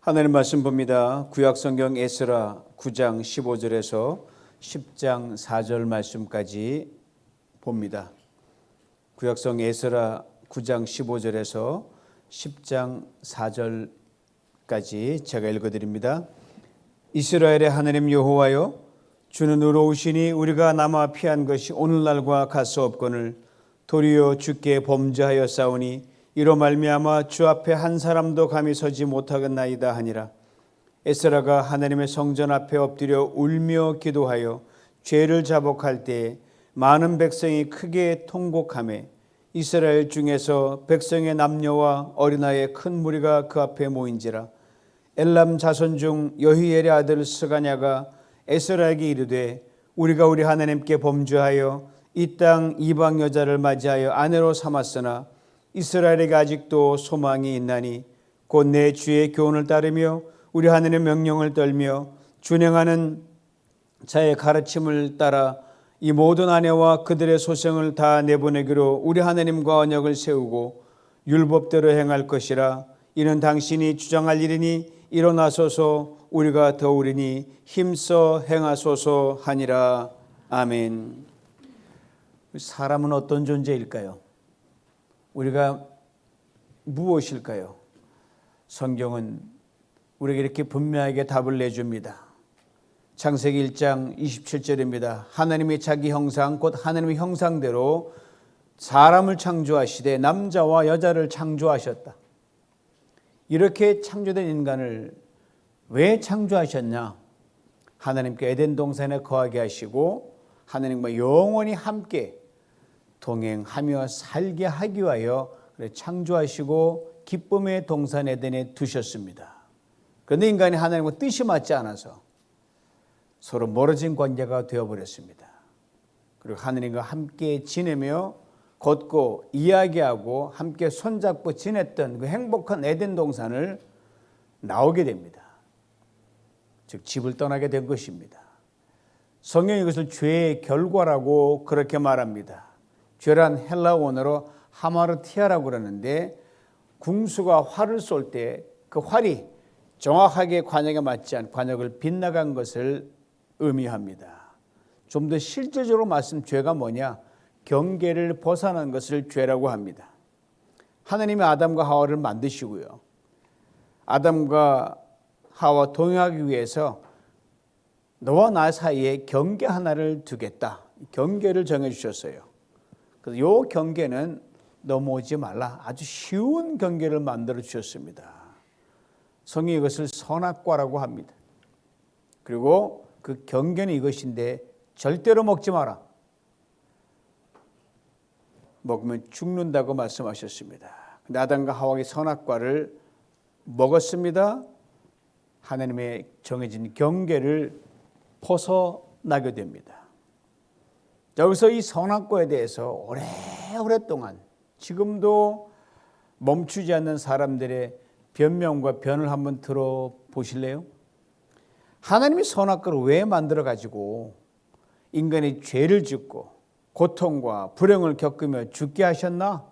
하나님 말씀 봅니다. 구약성경 에스라 9장 15절에서 10장 4절 말씀까지 봅니다. 구약성 에스라 9장 15절에서 10장 4절까지 제가 읽어드립니다. 이스라엘의 하나님 여호와여, 주는 의로우시니 우리가 남아 피한 것이 오늘날과 같수 없거늘 도리어 주께 범죄하여 싸우니 이로 말미암아 주 앞에 한 사람도 감히 서지 못하겠나이다 하니라. 에스라가 하나님의 성전 앞에 엎드려 울며 기도하여 죄를 자복할 때에 많은 백성이 크게 통곡하매 이스라엘 중에서 백성의 남녀와 어린아이의 큰 무리가 그 앞에 모인지라. 엘람 자손 중 여히엘의 아들 스가냐가 에스라에게 이르되 우리가 우리 하나님께 범죄하여 이 땅 이방 여자를 맞이하여 아내로 삼았으나 이스라엘에게 아직도 소망이 있나니 곧 내 주의 교훈을 따르며 우리 하나님의 명령을 떨며 준행하는 자의 가르침을 따라 이 모든 아내와 그들의 소생을 다 내보내기로 우리 하나님과 언약을 세우고 율법대로 행할 것이라. 이는 당신이 주장할 일이니 일어나소서 우리가 더우리니 힘써 행하소서 하니라. 아멘. 사람은 어떤 존재일까요? 우리가 무엇일까요? 성경은 우리에게 이렇게 분명하게 답을 내줍니다. 창세기 1장 27절입니다. 하나님이 자기 형상 곧 하나님의 형상대로 사람을 창조하시되 남자와 여자를 창조하셨다. 이렇게 창조된 인간을 왜 창조하셨냐? 하나님께 에덴 동산에 거하게 하시고 하나님과 영원히 함께 동행하며 살게 하기 위하여 창조하시고 기쁨의 동산 에덴에 두셨습니다. 그런데 인간이 하나님과 뜻이 맞지 않아서 서로 멀어진 관계가 되어버렸습니다. 그리고 하나님과 함께 지내며 걷고 이야기하고 함께 손잡고 지냈던 그 행복한 에덴 동산을 나오게 됩니다. 즉 집을 떠나게 된 것입니다. 성경이 이것을 죄의 결과라고 그렇게 말합니다. 죄란 헬라 원어로 하마르티아라고 그러는데 궁수가 활을 쏠 때 그 활이 정확하게 관역에 맞지 않고 관역을 빗나간 것을 의미합니다. 좀 더 실질적으로 말씀 죄가 뭐냐? 경계를 벗어난 것을 죄라고 합니다. 하나님이 아담과 하와를 만드시고요. 아담과 하와 동행하기 위해서 너와 나 사이에 경계 하나를 두겠다. 경계를 정해 주셨어요. 그래서 이 경계는 넘어오지 말라. 아주 쉬운 경계를 만들어 주셨습니다. 성경이 이것을 선악과라고 합니다. 그리고 그 경계는 이것인데 절대로 먹지 마라. 먹으면 죽는다고 말씀하셨습니다. 근데 아담과 하와의 선악과를 먹었습니다. 하나님의 정해진 경계를 벗어나게 됩니다. 여기서 이 선악과에 대해서 오랫동안 지금도 멈추지 않는 사람들의 변명과 변을 한번 들어보실래요? 하나님이 선악과를 왜 만들어가지고 인간이 죄를 짓고 고통과 불행을 겪으며 죽게 하셨나?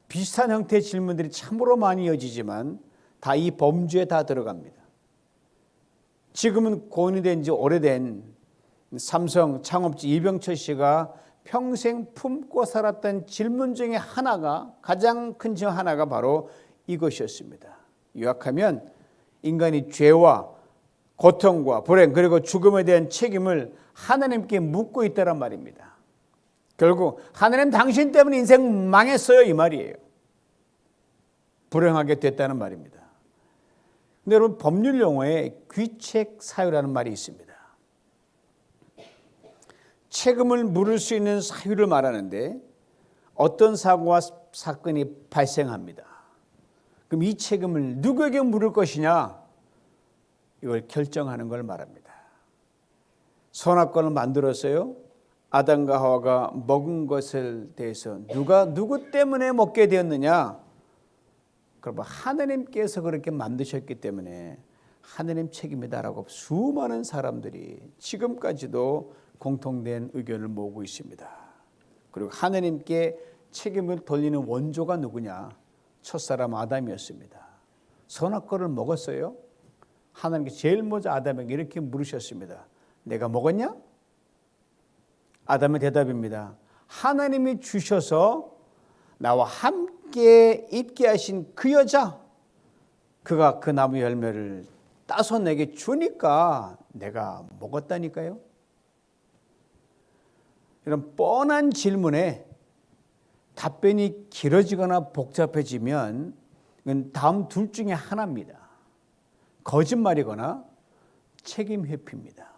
비슷한 형태의 질문들이 참으로 많이 이어지지만 다 이 범주에 다 들어갑니다. 지금은 고인이 된 지 오래된 삼성 창업주 이병철 씨가 평생 품고 살았던 질문 중에 하나가, 가장 큰 질문 하나가 바로 이것이었습니다. 요약하면 인간이 죄와 고통과 불행 그리고 죽음에 대한 책임을 하나님께 묻고 있다란 말입니다. 결국 하나님 당신 때문에 인생 망했어요 이 말이에요. 불행하게 됐다는 말입니다. 근데 여러분, 법률 용어에 귀책 사유라는 말이 있습니다. 책임을 물을 수 있는 사유를 말하는데 어떤 사고와 사건이 발생합니다. 그럼 이 책임을 누구에게 물을 것이냐? 이걸 결정하는 걸 말합니다. 선악과를 만들었어요. 아담과 하와가 먹은 것에 대해서 누구 때문에 먹게 되었느냐? 그럼 하나님께서 그렇게 만드셨기 때문에 하나님 책임이다라고 수많은 사람들이 지금까지도 공통된 의견을 모으고 있습니다. 그리고 하나님께 책임을 돌리는 원조가 누구냐? 첫사람 아담이었습니다. 선악과를 먹었어요? 하나님께 제일 먼저 아담에게 이렇게 물으셨습니다. 내가 먹었냐? 아담의 대답입니다. 하나님이 주셔서 나와 함께 있게 하신 그 여자, 그가 그 나무 열매를 따서 내게 주니까 내가 먹었다니까요. 이런 뻔한 질문에 답변이 길어지거나 복잡해지면 이건 다음 둘 중에 하나입니다. 거짓말이거나 책임 회피입니다.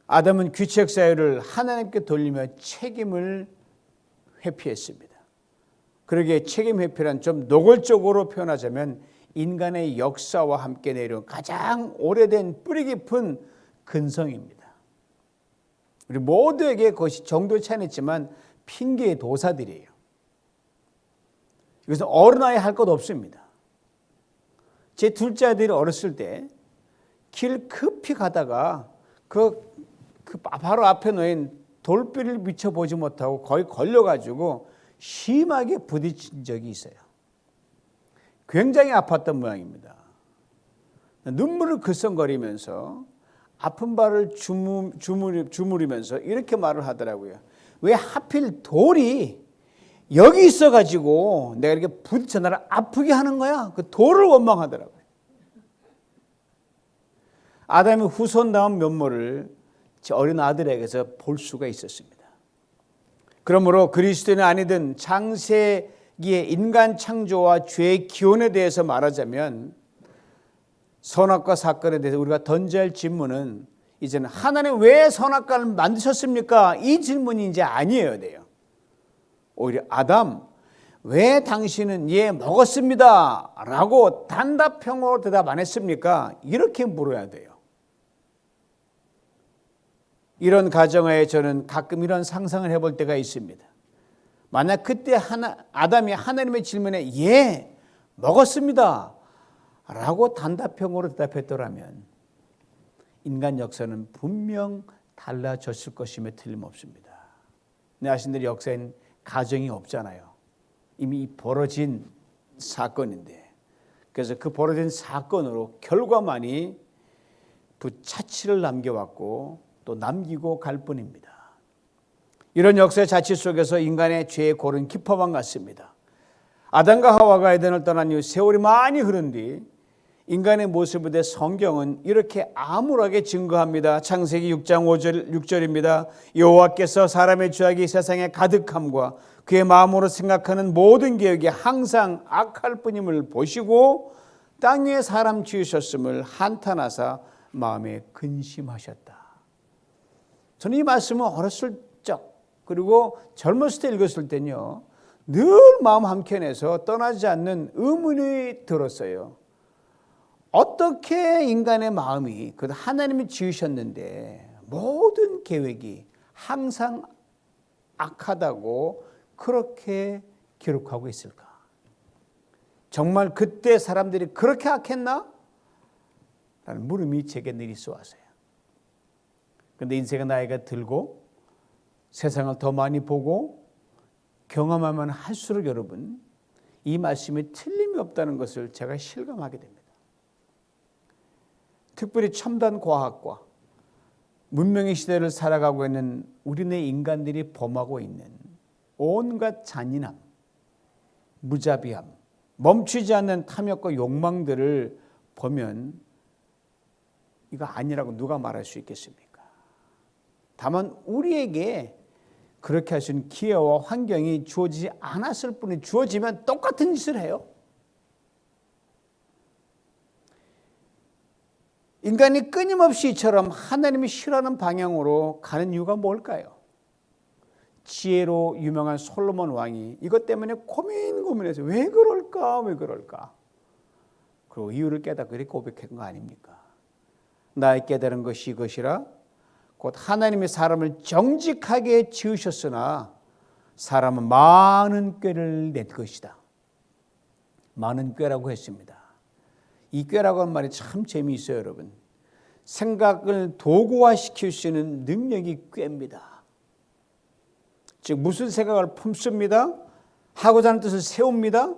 아담은 귀책 사유를 하나님께 돌리며 책임을 회피했습니다. 그러기에 책임 회피란 좀 노골적으로 표현하자면 인간의 역사와 함께 내려온 가장 오래된 뿌리 깊은 근성입니다. 우리 모두에게 그것이 정도의 차이는 있지만 핑계의 도사들이에요. 이것은 어른아이 할 것 없습니다. 제 둘째 아들이 어렸을 때 길 급히 가다가 그 바로 앞에 놓인 돌비를 미쳐보지 못하고 거의 걸려가지고 심하게 부딪힌 적이 있어요. 굉장히 아팠던 모양입니다. 눈물을 글썽거리면서 아픈 발을 주무리면서 이렇게 말을 하더라고요. 왜 하필 돌이 여기 있어가지고 내가 이렇게 부딪혀 나를 아프게 하는 거야? 그 돌을 원망하더라고요. 아담의 후손다운 면모를 제 어린 아들에게서 볼 수가 있었습니다. 그러므로 그리스도인이 아니든 창세기의 인간 창조와 죄의 기원에 대해서 말하자면 선악과 사건에 대해서 우리가 던져야 할 질문은 이제는 하나님 왜 선악과를 만드셨습니까? 이 질문이 이제 아니어야 돼요. 오히려 아담 왜 당신은 예 먹었습니다 라고 단답형으로 대답 안 했습니까? 이렇게 물어야 돼요. 이런 가정하에 저는 가끔 이런 상상을 해볼 때가 있습니다. 만약 그때 아담이 하나님의 질문에 예 먹었습니다 라고 단답형으로 대답했더라면 인간 역사는 분명 달라졌을 것임에 틀림없습니다. 네, 아신대로 역사엔 가정이 없잖아요. 이미 벌어진 사건인데, 그래서 그 벌어진 사건으로 결과만이 부차치를 남겨왔고 또 남기고 갈 뿐입니다. 이런 역사의 자치 속에서 인간의 죄의 골은 깊어만 갔습니다. 아담과 하와가 에덴을 떠난 이후 세월이 많이 흐른 뒤 인간의 모습에 대해 성경은 이렇게 암울하게 증거합니다. 창세기 6장 6절입니다. 여호와께서 사람의 죄악이 세상에 가득함과 그의 마음으로 생각하는 모든 계획이 항상 악할 뿐임을 보시고 땅 위에 사람 지으셨음을 한탄하사 마음에 근심하셨다. 저는 이 말씀을 어렸을 적 그리고 젊었을 때 읽었을 때는요, 늘 마음 한켠에서 떠나지 않는 의문이 들었어요. 어떻게 인간의 마음이 하나님이 지으셨는데 모든 계획이 항상 악하다고 그렇게 기록하고 있을까? 정말 그때 사람들이 그렇게 악했나? 라는 물음이 제게 늘 있어 왔어요. 그런데 인생의 나이가 들고 세상을 더 많이 보고 경험하면 할수록 여러분 이 말씀이 틀림이 없다는 것을 제가 실감하게 됩니다. 특별히 첨단 과학과 문명의 시대를 살아가고 있는 우리네 인간들이 범하고 있는 온갖 잔인함, 무자비함, 멈추지 않는 탐욕과 욕망들을 보면 이거 아니라고 누가 말할 수 있겠습니까? 다만 우리에게 그렇게 할 수 있는 기회와 환경이 주어지지 않았을 뿐이 주어지면 똑같은 짓을 해요. 인간이 끊임없이 이처럼 하나님이 싫어하는 방향으로 가는 이유가 뭘까요? 지혜로 유명한 솔로몬 왕이 이것 때문에 고민해서 왜 그럴까? 그리고 이유를 깨닫고 이렇게 고백한 거 아닙니까? 나의 깨달은 것이 이것이라 곧 하나님이 사람을 정직하게 지으셨으나 사람은 많은 꾀를 낼 것이다. 많은 꾀라고 했습니다. 이 꾀라고 하는 말이 참 재미있어요, 여러분. 생각을 도구화시킬 수 있는 능력이 꾀입니다. 즉 무슨 생각을 품습니다. 하고자 하는 뜻을 세웁니다.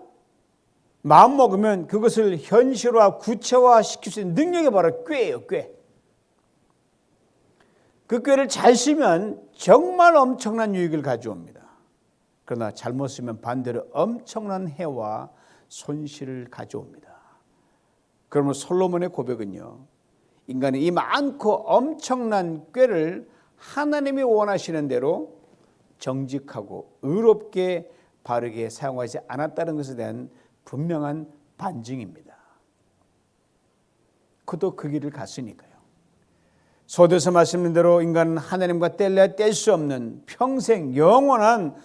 마음 먹으면 그것을 현실화, 구체화 시킬 수 있는 능력이 바로 꾀예요, 꾀. 그 꾀를 잘 쓰면 정말 엄청난 유익을 가져옵니다. 그러나 잘못 쓰면 반대로 엄청난 해와 손실을 가져옵니다. 그러면 솔로몬의 고백은요, 인간이 이 많고 엄청난 꾀를 하나님이 원하시는 대로 정직하고 의롭게 바르게 사용하지 않았다는 것에 대한 분명한 반증입니다. 그도 그 길을 갔으니까요. 서두에서 말씀드린 대로 인간은 하나님과 뗄래야 뗄 수 없는 평생 영원한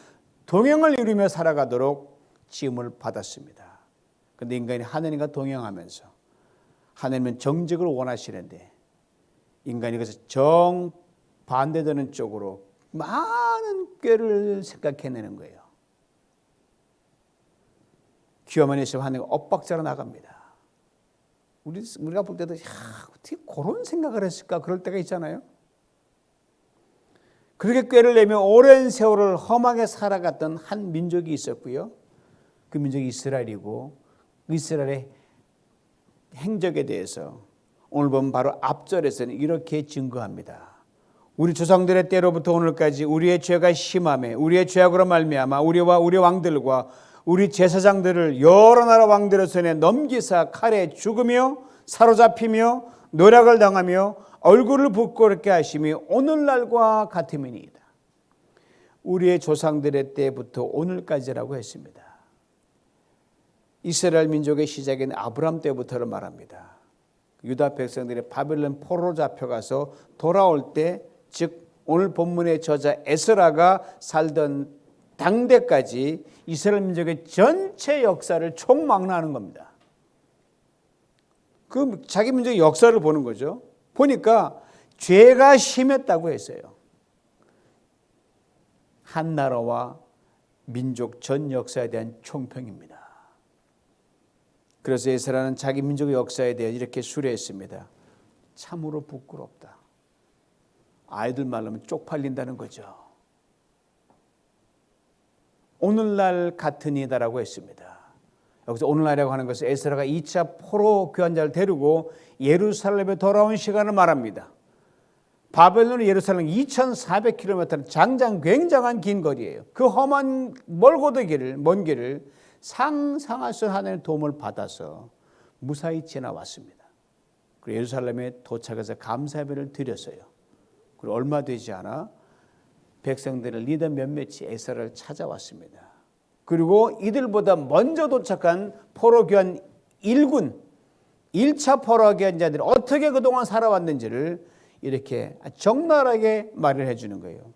동행을 이루며 살아가도록 지음을 받았습니다. 그런데 인간이 하나님과 동행하면서 하나님은 정직을 원하시는데 인간이 그래서 정반대되는 쪽으로 많은 꾀를 생각해내는 거예요. 귀화만 있으면 하나님과 엇박자로 나갑니다. 우리가 볼 때도 어떻게 그런 생각을 했을까 그럴 때가 있잖아요. 그렇게 꾀를 내며 오랜 세월을 험하게 살아갔던 한 민족이 있었고요. 그 민족이 이스라엘이고 이스라엘의 행적에 대해서 오늘 보면 바로 앞절에서는 이렇게 증거합니다. 우리 조상들의 때로부터 오늘까지 우리의 죄가 심함에 우리의 죄악으로 말미암아 우리와 우리 왕들과 우리 제사장들을 여러 나라 왕들의 손에 넘기사 칼에 죽으며 사로잡히며 노략을 당하며 얼굴을 붓고렇게 하심이 오늘날과 같음이니이다. 우리의 조상들의 때부터 오늘까지라고 했습니다. 이스라엘 민족의 시작인 아브람 때부터를 말합니다. 유다 백성들이 바벨론 포로로 잡혀가서 돌아올 때, 즉 오늘 본문의 저자 에스라가 살던 당대까지 이스라엘 민족의 전체 역사를 총망라하는 겁니다. 그 자기 민족의 역사를 보는 거죠. 보니까 죄가 심했다고 했어요. 한 나라와 민족 전 역사에 대한 총평입니다. 그래서 에스라는 자기 민족의 역사에 대해 이렇게 수려했습니다. 참으로 부끄럽다. 아이들 말로 하면 쪽팔린다는 거죠. 오늘날 같으니다라고 했습니다. 여기서 오늘날이라고 하는 것은 에스라가 2차 포로 교환자를 데리고 예루살렘에 돌아온 시간을 말합니다. 바벨론 예루살렘 2,400km는 장장 굉장한 긴 거리예요. 그 험한 먼 길을 상상할 수 없는 하나님의 도움을 받아서 무사히 지나왔습니다. 그리고 예루살렘에 도착해서 감사예배를 드렸어요. 그리고 얼마 되지 않아 백성들을 리더 몇몇이 에스라를 찾아왔습니다. 그리고 이들보다 먼저 도착한 포로교환 1군 1차 포로교환자들이 어떻게 그동안 살아왔는지를 이렇게 적나라하게 말을 해주는 거예요.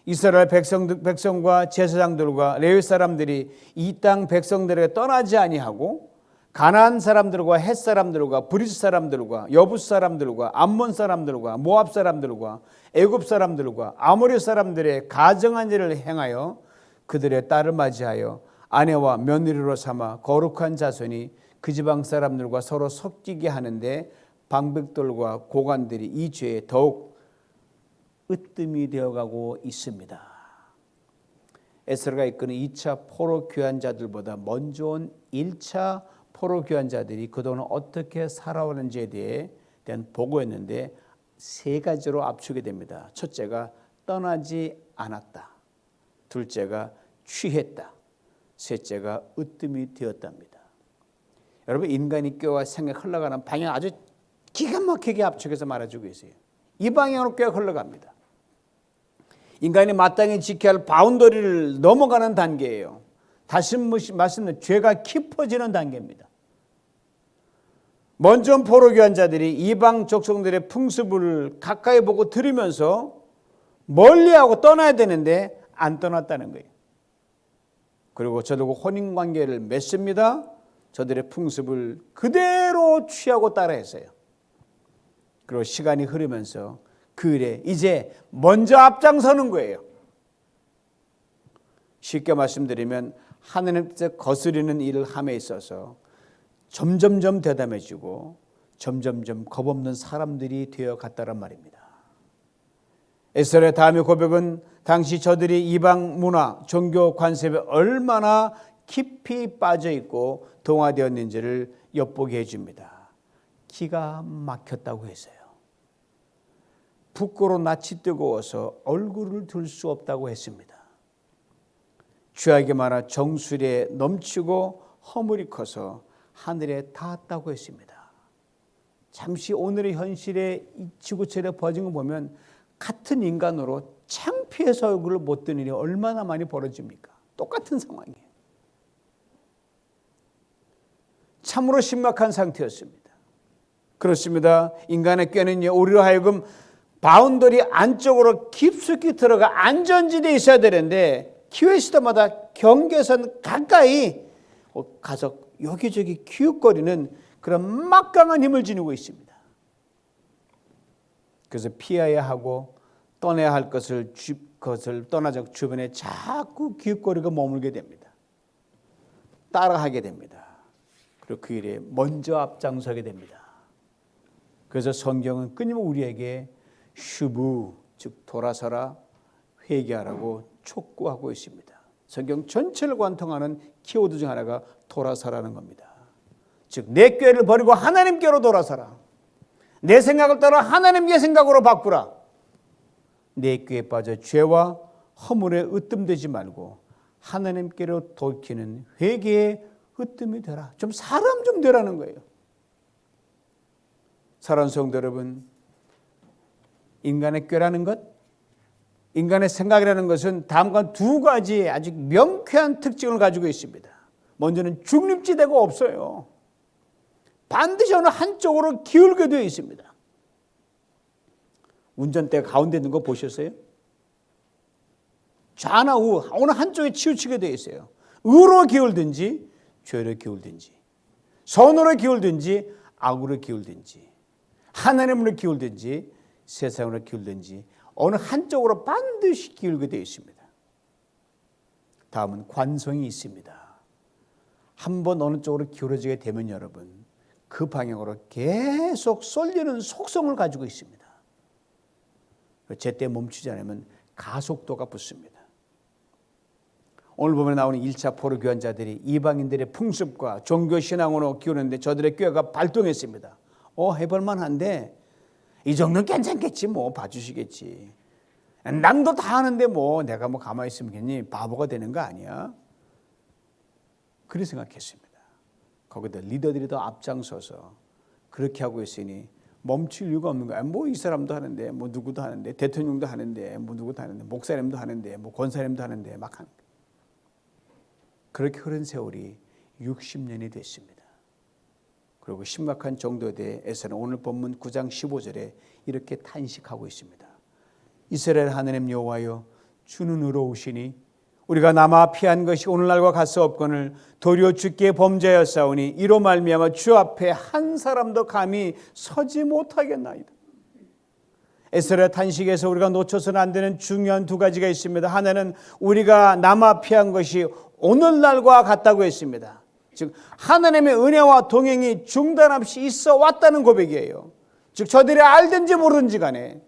이스라엘 백성과 제사장들과 레위 사람들이 이 땅 백성들에게 떠나지 아니하고 가나안 사람들과 헷 사람들과 브리스 사람들과 여부스 사람들과 암몬 사람들과 모압 사람들과 애굽 사람들과 아모리 사람들의 가정한 일을 행하여 그들의 딸을 맞이하여 아내와 며느리로 삼아 거룩한 자손이 그 지방 사람들과 서로 섞이게 하는데 방백들과 고관들이 이 죄에 더욱 으뜸이 되어가고 있습니다. 에스라가 이끄는 2차 포로 교환자들보다 먼저 온 1차 포로 교환자들이 그동안 어떻게 살아오는지에 대한 보고였는데 세 가지로 압축이 됩니다. 첫째가 떠나지 않았다. 둘째가 취했다. 셋째가 으뜸이 되었답니다. 여러분, 인간이 꾀와 생각 흘러가는 방향 아주 기가 막히게 압축해서 말해주고 있어요. 이 방향으로 꾀가 흘러갑니다. 인간이 마땅히 지켜야 할 바운더리를 넘어가는 단계예요. 다시 말씀드리면 죄가 깊어지는 단계입니다. 먼저 포로교환자들이 이방 족속들의 풍습을 가까이 보고 들으면서 멀리하고 떠나야 되는데 안 떠났다는 거예요. 그리고 저들과 혼인관계를 맺습니다. 저들의 풍습을 그대로 취하고 따라했어요. 그리고 시간이 흐르면서 그 일에 이제 먼저 앞장서는 거예요. 쉽게 말씀드리면 하나님 뜻에 거스르는 일을 함에 있어서 점점점 대담해지고 점점점 겁없는 사람들이 되어갔다란 말입니다. 에스라의 다음의 고백은 당시 저들이 이방 문화, 종교 관습에 얼마나 깊이 빠져 있고 동화되었는지를 엿보게 해줍니다. 기가 막혔다고 했어요. 붓고로 낯이 뜨거워서 얼굴을 들 수 없다고 했습니다. 죄악이 많아 정수리에 넘치고 허물이 커서 하늘에 닿았다고 했습니다. 잠시 오늘의 현실에 이 지구촌에 벌어진 거 보면 같은 인간으로 창피해서 얼굴을 못 드는 일이 얼마나 많이 벌어집니까? 똑같은 상황이에요. 참으로 심각한 상태였습니다. 그렇습니다. 인간의 꾀는요, 우리로 하여금 바운더리 안쪽으로 깊숙이 들어가 안전지대에 있어야 되는데 기회 시대마다 경계선 가까이 가서 여기저기 기웃거리는 그런 막강한 힘을 지니고 있습니다. 그래서 피해야 하고 떠나야 할 것을 떠나자 주변에 자꾸 기웃거리고 머물게 됩니다. 따라하게 됩니다. 그리고 그 일에 먼저 앞장서게 됩니다. 그래서 성경은 끊임없이 우리에게 슈브, 즉 돌아서라, 회개하라고 촉구하고 있습니다. 성경 전체를 관통하는 키워드 중 하나가 돌아서라는 겁니다. 즉 내 꾀를 버리고 하나님께로 돌아서라. 내 생각을 따라 하나님의 생각으로 바꾸라. 내 꾀에 빠져 죄와 허물에 으뜸되지 말고 하나님께로 돌이키는 회개의 으뜸이 되라. 좀 사람 좀 되라는 거예요. 사랑하는 성도 여러분, 인간의 꾀라는 것, 인간의 생각이라는 것은 다음과 두 가지 아주 명쾌한 특징을 가지고 있습니다. 먼저는 중립지대가 없어요. 반드시 어느 한쪽으로 기울게 되어 있습니다. 운전대 가운데 있는 거 보셨어요? 좌나 우 어느 한쪽에 치우치게 되어 있어요. 의로 기울든지 죄로 기울든지, 선으로 기울든지 악으로 기울든지, 하나님으로 기울든지 세상으로 기울든지 어느 한쪽으로 반드시 기울게 되어 있습니다. 다음은 관성이 있습니다. 한번 어느 쪽으로 기울어지게 되면 여러분 그 방향으로 계속 쏠리는 속성을 가지고 있습니다. 제때 멈추지 않으면 가속도가 붙습니다. 오늘 보면 나오는 1차 포로 교환자들이 이방인들의 풍습과 종교 신앙으로 기우는데 저들의 꾀가 발동했습니다. 해볼만 한데 이 정도는 괜찮겠지, 뭐 봐주시겠지. 남도 다 하는데 뭐 내가 뭐 가만히 있으면 괜히 바보가 되는 거 아니야? 그렇게 생각했습니다. 거기다 리더들이 더 앞장서서 그렇게 하고 있으니 멈출 이유가 없는 거야. 뭐 이 사람도 하는데, 뭐 누구도 하는데, 대통령도 하는데, 뭐 누구도 하는데, 목사님도 하는데, 뭐 권사님도 하는데 막 하는 거야. 그렇게 흐른 세월이 60년이 됐습니다. 그리고 심각한 정도에 대해서는 오늘 본문 9장 15절에 이렇게 탄식하고 있습니다. 이스라엘 하나님 여호와여, 주는 의로우시니 우리가 남아 피한 것이 오늘날과 같사 없거늘 도리어 주께 범죄하였사오니 이로 말미암아 주 앞에 한 사람도 감히 서지 못하겠나이다. 에스라 탄식에서 우리가 놓쳐서는 안 되는 중요한 두 가지가 있습니다. 하나는 우리가 남아 피한 것이 오늘날과 같다고 했습니다. 즉 하나님의 은혜와 동행이 중단 없이 있어 왔다는 고백이에요. 즉 저들이 알든지 모르든지 간에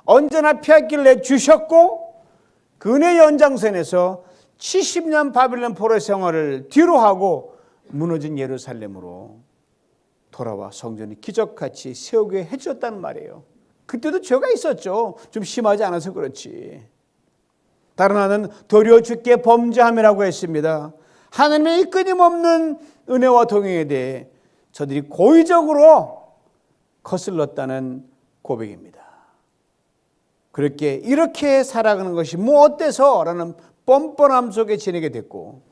언제나 피하길래 주셨고 그 은혜의 연장선에서 70년 바빌론 포로 생활을 뒤로 하고 무너진 예루살렘으로 돌아와 성전을 기적같이 세우게 해주셨다는 말이에요. 그때도 죄가 있었죠. 좀 심하지 않아서 그렇지. 다른 하나는 도리어 주께 범죄함이라고 했습니다. 하나님의 끊임없는 은혜와 동행에 대해 저들이 고의적으로 거슬렀다는 고백입니다. 그렇게 이렇게 살아가는 것이 뭐 어때서? 라는 뻔뻔함 속에 지내게 됐고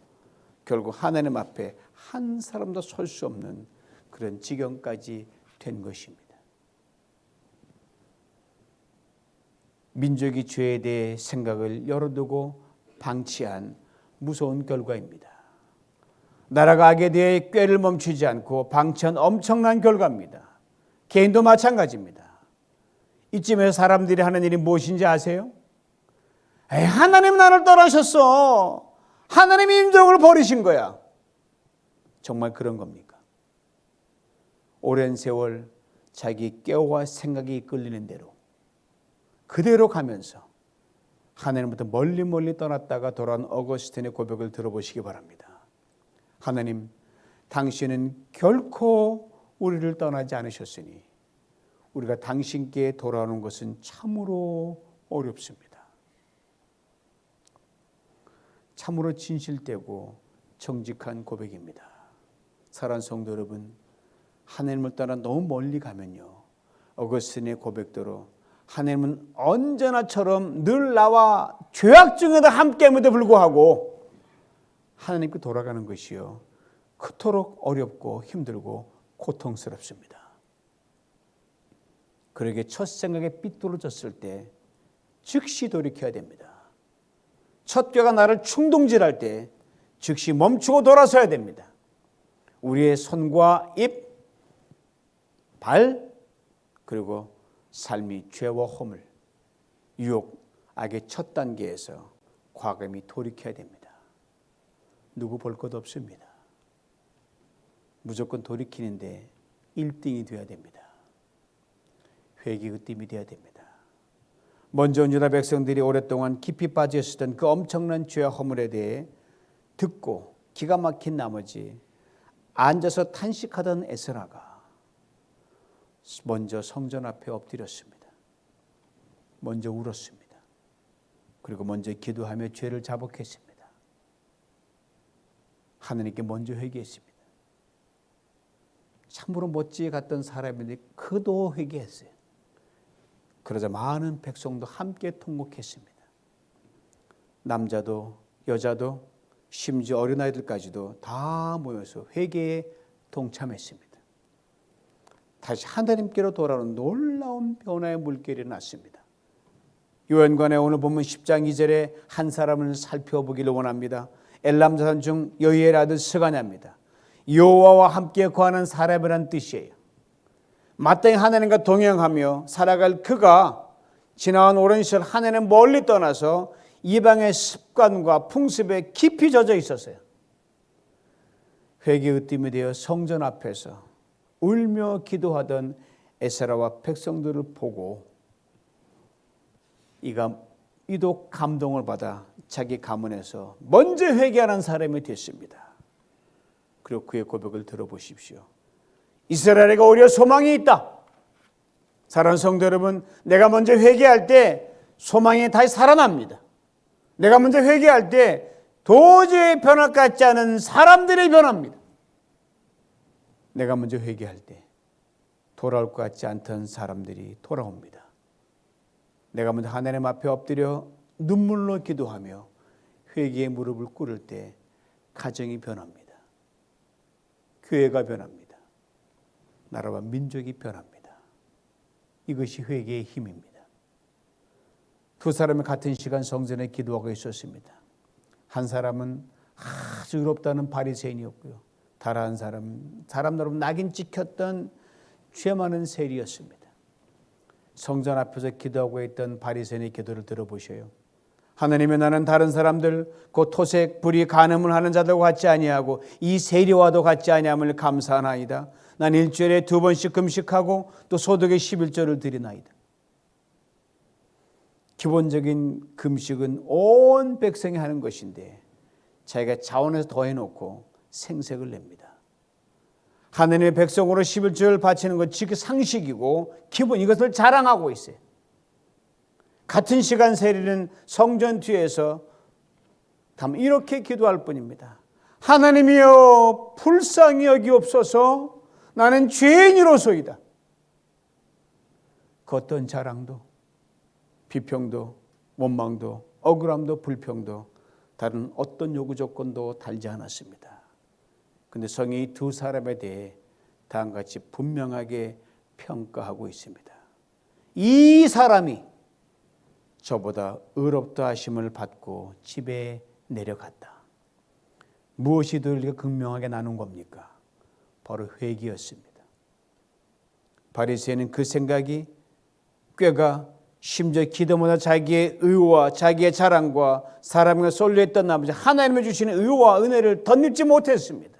결국 하나님 앞에 한 사람도 설 수 없는 그런 지경까지 된 것입니다. 민족이 죄에 대해 생각을 열어두고 방치한 무서운 결과입니다. 나라가 악에 대해 꾀를 멈추지 않고 방치한 엄청난 결과입니다. 개인도 마찬가지입니다. 이쯤에서 사람들이 하는 일이 무엇인지 아세요? 하나님 나를 떠나셨어. 하나님이 인정을 버리신 거야. 정말 그런 겁니까? 오랜 세월 자기 꾀와 생각이 이끌리는 대로 그대로 가면서 하나님부터 멀리 떠났다가 돌아온 어거스틴의 고백을 들어보시기 바랍니다. 하나님, 당신은 결코 우리를 떠나지 않으셨으니 우리가 당신께 돌아오는 것은 참으로 어렵습니다. 참으로 진실되고 정직한 고백입니다. 사랑하는 성도 여러분, 하나님을 떠나 너무 멀리 가면요, 어거스틴의 고백대로 하나님은 언제나처럼 늘 나와 죄악 중에도 함께함에도 불구하고 하나님께 돌아가는 것이요, 그토록 어렵고 힘들고 고통스럽습니다. 그러게 첫 생각에 삐뚤어졌을 때 즉시 돌이켜야 됩니다. 첫 죄가 나를 충동질할 때 즉시 멈추고 돌아서야 됩니다. 우리의 손과 입, 발, 그리고 삶이 죄와 허물, 유혹, 악의 첫 단계에서 과감히 돌이켜야 됩니다. 누구 볼 것 없습니다. 무조건 돌이키는데 1등이 되어야 됩니다. 회개 으뜸이 되어야 됩니다. 먼저 온 유다 백성들이 오랫동안 깊이 빠져 있었던 그 엄청난 죄와 허물에 대해 듣고 기가 막힌 나머지 앉아서 탄식하던 에스라가 먼저 성전 앞에 엎드렸습니다. 먼저 울었습니다. 그리고 먼저 기도하며 죄를 자복했습니다. 하나님께 먼저 회개했습니다. 참으로 멋지게 갔던 사람인데 그도 회개했어요. 그러자 많은 백성도 함께 통곡했습니다. 남자도 여자도 심지어 어린아이들까지도 다 모여서 회개에 동참했습니다. 다시 하나님께로 돌아오는 놀라운 변화의 물결이 났습니다. 요한관에 오늘 보면 10장 2절에 한 사람을 살펴보기를 원합니다. 엘람 자손 중 여이엘의 아들 스가냐입니다. 여호와와 함께 거하는 사람이란 뜻이에요. 마땅히 하나님과 동행하며 살아갈 그가 지나온 오랜 시절 하나님 멀리 떠나서 이방의 습관과 풍습에 깊이 젖어 있었어요. 회개 으뜸이 되어 성전 앞에서 울며 기도하던 에스라와 백성들을 보고 이도 감동을 받아 자기 가문에서 먼저 회개하는 사람이 됐습니다. 그리고 그의 고백을 들어보십시오. 이스라엘에게 오히려 소망이 있다. 사랑하는 성도 여러분, 내가 먼저 회개할 때 소망이 다시 살아납니다. 내가 먼저 회개할 때 도저히 변할 것 같지 않은 사람들이 변합니다. 내가 먼저 회개할 때 돌아올 것 같지 않던 사람들이 돌아옵니다. 내가 먼저 하나님 앞에 엎드려 눈물로 기도하며 회개의 무릎을 꿇을 때 가정이 변합니다. 교회가 변합니다. 나라와 민족이 변합니다. 이것이 회개의 힘입니다. 두 사람이 같은 시간 성전에 기도하고 있었습니다. 한 사람은 아주 의롭다는 바리새인이었고요. 다른 사람 나름 낙인 찍혔던 죄 많은 세리였습니다. 성전 앞에서 기도하고 있던 바리새인의 기도를 들어보셔요. 하나님의 나는 다른 사람들 곧 토색, 불의, 간음을 하는 자들과 같지 아니하고 이 세리와도 같지 아니함을 감사하나이다. 난 일주일에 2번씩 금식하고 또 소득의 11조를 드리나이다. 기본적인 금식은 온 백성이 하는 것인데 자기가 자원해서 더해놓고 생색을 냅니다. 하나님의 백성으로 11조를 바치는 것 지금 상식이고 기본, 이것을 자랑하고 있어요. 같은 시간 세리는 성전 뒤에서 이렇게 기도할 뿐입니다. 하나님이여 불쌍히 여기옵소서. 나는 죄인이로소이다. 그 어떤 자랑도 비평도 원망도 억울함도 불평도 다른 어떤 요구 조건도 달지 않았습니다. 그런데 성이 두 사람에 대해 다음같이 분명하게 평가하고 있습니다. 이 사람이 저보다 의롭다 하심을 받고 집에 내려갔다. 무엇이 더 우리가 극명하게 나눈 겁니까? 바로 회개였습니다. 바리새인은 그 생각이 꾀가 심지어 기도보다 자기의 의와 자기의 자랑과 사람과 쏠려있던 나머지 하나님의 주시는 의와 은혜를 덧입지 못했습니다.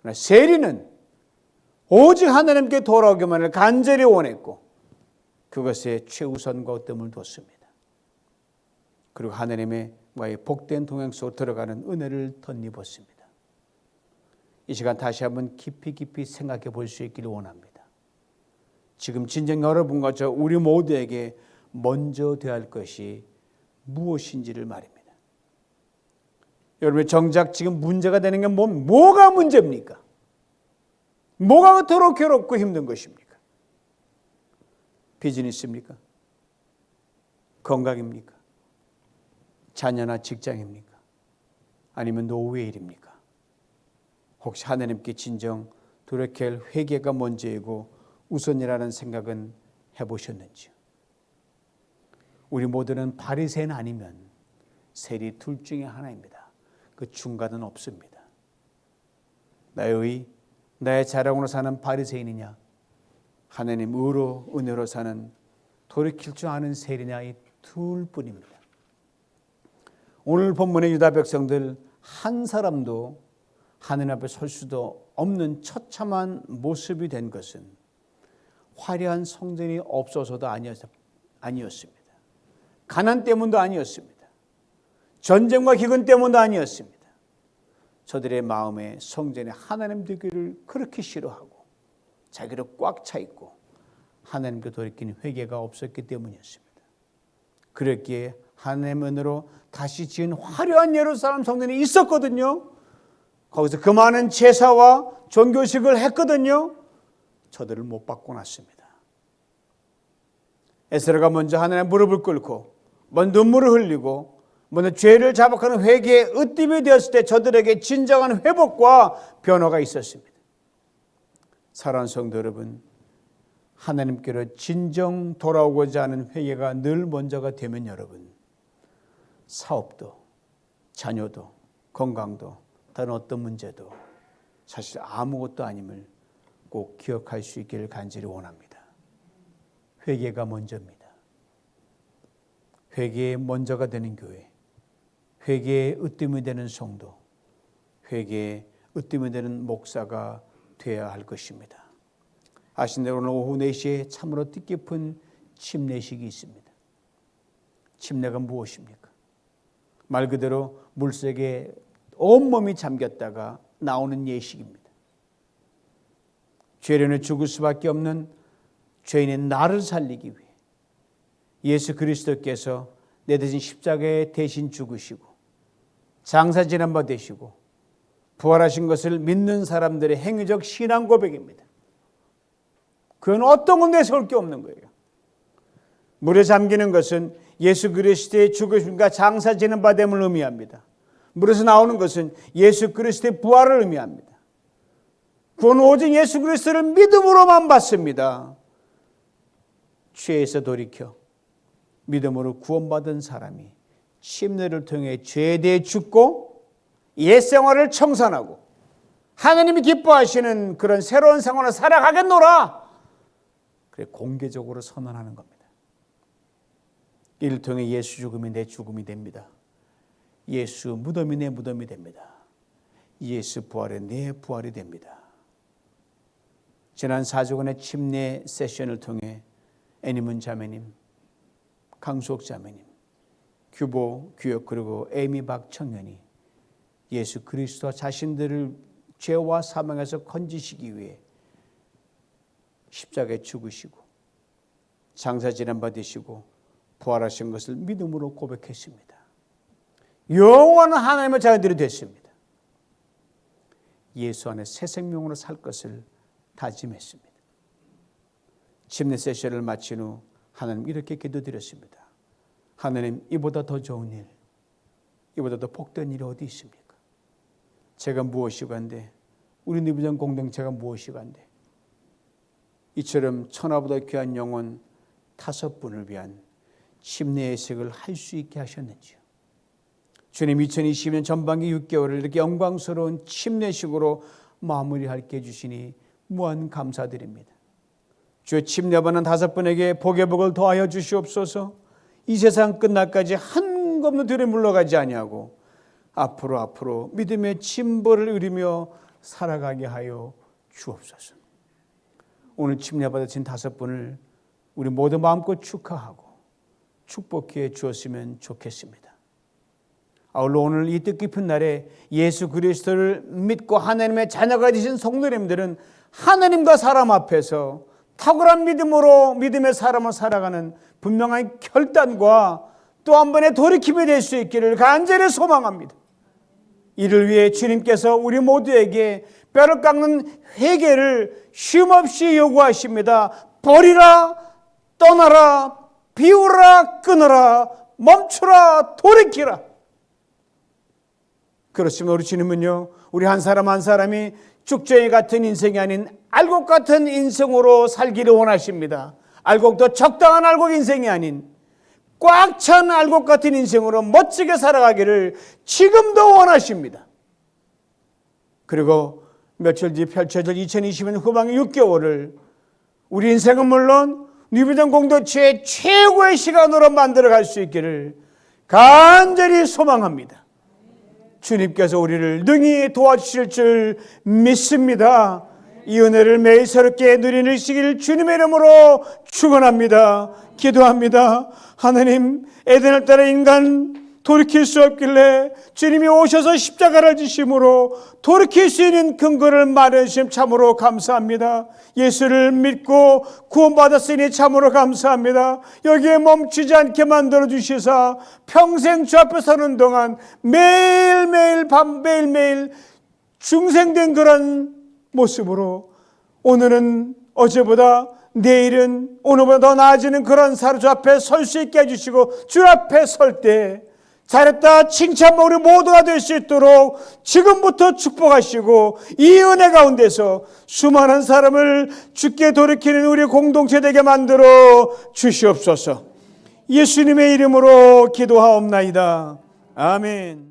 그러나 세리는 오직 하나님께 돌아오기만을 간절히 원했고 그것에 최우선과 어뜸을 뒀습니다. 그리고 하나님과의 복된 동행 속으로 들어가는 은혜를 덧입었습니다. 이 시간 다시 한번 깊이 생각해 볼 수 있기를 원합니다. 지금 진정 여러분과 저 우리 모두에게 먼저 대할 것이 무엇인지를 말입니다. 여러분, 정작 지금 문제가 되는 게 뭐가 문제입니까? 뭐가 그토록 괴롭고 힘든 것입니까? 비즈니스입니까? 건강입니까? 자녀나 직장입니까? 아니면 노후의 일입니까? 혹시 하나님께 진정 돌이킬 회개가 먼저이고 우선이라는 생각은 해보셨는지요? 우리 모두는 바리새인 아니면 세리 둘 중에 하나입니다. 그 중간은 없습니다. 나의 자랑으로 사는 바리새인이냐, 하나님 의로 은혜로 사는 돌이킬 줄 아는 세리냐, 이 둘뿐입니다. 오늘 본문의 유다 백성들 한 사람도 하나님 앞에 설 수도 없는 처참한 모습이 된 것은 화려한 성전이 없어서도 아니었습니다. 가난 때문도 아니었습니다. 전쟁과 기근 때문도 아니었습니다. 저들의 마음에 성전에 하나님 되기를 그렇게 싫어하고 자기로 꽉 차 있고 하나님께 돌이키는 회개가 없었기 때문이었습니다. 그랬기에 하나님의 은혜로 다시 지은 화려한 예루살렘 성전이 있었거든요. 거기서 그 많은 제사와 종교식을 했거든요. 저들을 못 받고 났습니다. 에스라가 먼저 하나님의 무릎을 꿇고 먼저 눈물을 흘리고 먼저 죄를 자복하는 회개의 으뜸이 되었을 때 저들에게 진정한 회복과 변화가 있었습니다. 사랑하는 성도 여러분, 하나님께로 진정 돌아오고자 하는 회개가 늘 먼저가 되면 여러분, 사업도 자녀도 건강도 다른 어떤 문제도 사실 아무것도 아님을 꼭 기억할 수 있기를 간절히 원합니다. 회개가 먼저입니다. 회개의 먼저가 되는 교회, 회개의 으뜸이 되는 성도, 회개의 으뜸이 되는 목사가 되어야 할 것입니다. 아신 대로 오늘 오후 4시에 참으로 뜻깊은 침례식이 있습니다. 침례가 무엇입니까? 말 그대로 물속에 온몸이 잠겼다가 나오는 예식입니다. 죄인은 죽을 수밖에 없는 죄인의 나를 살리기 위해 예수 그리스도께서 내 대신 십자가에 대신 죽으시고 장사 지난 바 되시고 부활하신 것을 믿는 사람들의 행위적 신앙 고백입니다. 그건 어떤 건 내세울 게 없는 거예요. 물에 잠기는 것은 예수 그리스도의 죽으심과 장사 지난 바 됨을 의미합니다. 물에서 나오는 것은 예수 그리스도의 부활을 의미합니다. 그건 오직 예수 그리스도를 믿음으로만 받습니다. 죄에서 돌이켜 믿음으로 구원받은 사람이 침례를 통해 죄에 대해 죽고 옛 생활을 청산하고 하나님이 기뻐하시는 그런 새로운 생활을 살아가겠노라, 그래 공개적으로 선언하는 겁니다. 이를 통해 예수 죽음이 내 죽음이 됩니다. 예수 무덤이 내 무덤이 됩니다. 예수 부활이 내 부활이 됩니다. 지난 4주간의 침례 세션을 통해 애니문 자매님, 강수옥 자매님, 규보, 규혁 그리고 에이미 박 청년이 예수 그리스도 자신들을 죄와 사망에서 건지시기 위해 십자가에 죽으시고 장사 지난 바 되시고 부활하신 것을 믿음으로 고백했습니다. 영원한 하나님의 자녀들이 됐습니다. 예수 안에 새 생명으로 살 것을 다짐했습니다. 침례 세션을 마친 후 하나님 이렇게 기도드렸습니다. 하나님, 이보다 더 좋은 일, 이보다 더 복된 일이 어디 있습니까? 제가 무엇이간데, 우리 리브전 공동체가 무엇이간데, 이처럼 천하보다 귀한 영혼 5분을 위한 침례 예식을 할 수 있게 하셨는지요. 주님, 2020년 전반기 6개월을 이렇게 영광스러운 침례식으로 마무리하게 해주시니 무한 감사드립니다. 주의 침례받는 5분에게 복의 복을 더하여 주시옵소서. 이 세상 끝날까지 한 걸음도 뒤로 물러가지 아니하고 앞으로 믿음의 짐벌을 이루며 살아가게 하여 주옵소서. 오늘 침례받으신 5분을 우리 모두 마음껏 축하하고 축복해 주었으면 좋겠습니다. 아울러 오늘 이 뜻깊은 날에 예수 그리스도를 믿고 하나님의 자녀가 되신 성도님들은 하나님과 사람 앞에서 탁월한 믿음으로 믿음의 사람을 살아가는 분명한 결단과 또 한 번의 돌이킴이 될 수 있기를 간절히 소망합니다. 이를 위해 주님께서 우리 모두에게 뼈를 깎는 회개를 쉼없이 요구하십니다. 버리라, 떠나라, 비우라, 끊어라, 멈추라, 돌이키라. 그렇지만 우리 주님은요, 우리 한 사람 한 사람이 죽정이 같은 인생이 아닌 알곡 같은 인생으로 살기를 원하십니다. 알곡도 적당한 알곡 인생이 아닌 꽉 찬 알곡 같은 인생으로 멋지게 살아가기를 지금도 원하십니다. 그리고 며칠 뒤 펼쳐질 2020년 후반기 6개월을 우리 인생은 물론 뉴비전 공동체의 최고의 시간으로 만들어갈 수 있기를 간절히 소망합니다. 주님께서 우리를 능히 도와주실 줄 믿습니다. 이 은혜를 매일 새롭게 누리시길 주님의 이름으로 축원합니다. 기도합니다. 하나님, 에덴을 따라 인간 돌이킬 수 없길래 주님이 오셔서 십자가를 지심으로 돌이킬 수 있는 근거를 마련해 주심 참으로 감사합니다. 예수를 믿고 구원받았으니 참으로 감사합니다. 여기에 멈추지 않게 만들어 주시사 평생 주 앞에 서는 동안 매일매일 매일매일 중생된 그런 모습으로 오늘은 어제보다 내일은 오늘보다 더 나아지는 그런 사로 주 앞에 설 수 있게 해주시고 주 앞에 설 때 잘했다 칭찬 우리 모두가 될 수 있도록 지금부터 축복하시고 이 은혜 가운데서 수많은 사람을 주께 돌이키는 우리 공동체 되게 만들어 주시옵소서. 예수님의 이름으로 기도하옵나이다. 아멘.